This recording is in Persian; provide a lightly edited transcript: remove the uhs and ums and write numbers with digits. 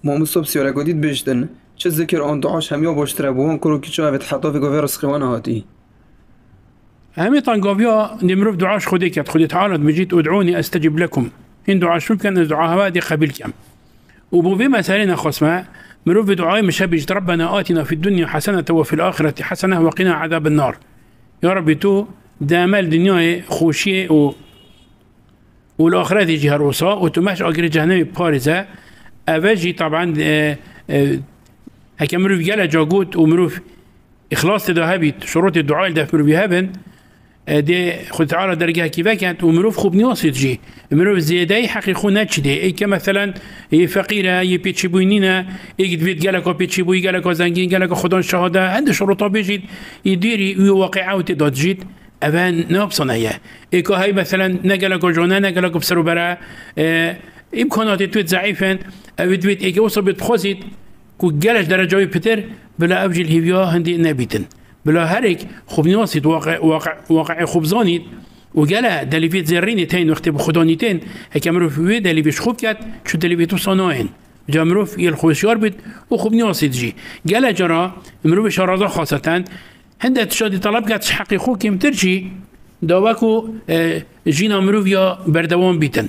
ما مصطفى سیاره گودید بشتن چه ذکر آن دعاش همیا باشتره بوان کرو که چه اوید حتا في گوه رسخوانه هاتی همي طنقابيا نمرف دعاش خديك خدي تعالى مجيت ادعوني استجب لكم هن دعاش ممكن دعاء هذه قبل كم وبو في مسألة خصمة مروف دعاء مشابج ربنا آتنا في الدنيا حسنة وفي الآخرة حسنة وقنا عذاب النار يا رب تو دامال دنيا خوشية والآخرة يجي هروسا وتماش أجر جهنم بارزة أواجي طبعا هكا مروف جالا جاقوت ومروف إخلاص تدهبيت شروط الدعاء اللي مروف يهبن دي خد تعالى درجة كيف كانت ومروف خوب نواصل جي مروف زيادة حقيقة ناتشدي أي كمثلا هي فقيرة هي بيتشبوينينا يجد بيت جالك وبيتشبوي جالك وزنجين جالك خدان شهادة عنده شروطه بيجي يديري واقعه وتدات جيت أبان نابصنا إياه إيكو هاي مثلا نجلك وجونا نجلك بسرو برا إمكانات تويت ضعيفا أو تويت إيكو وصل بتخوزيت كو جالش درجة بتر بلا أبجي الهيفيا هندي نبيتن بلا هرك خوب نواصد واقع خوب زانيد وقالا دليفيت زريني تين وقت بخدانيتين هكا مروف وي دليفيش خوب كات شو دليفيتو صناين جا مروف يلخوشيار بيت وخوب نواصد جي قالا جرا مروف شرازا خاصة هنده تشادي طلب كات حقي خوب كم ترجي داواكو جينا مروف يا بردوان بيتن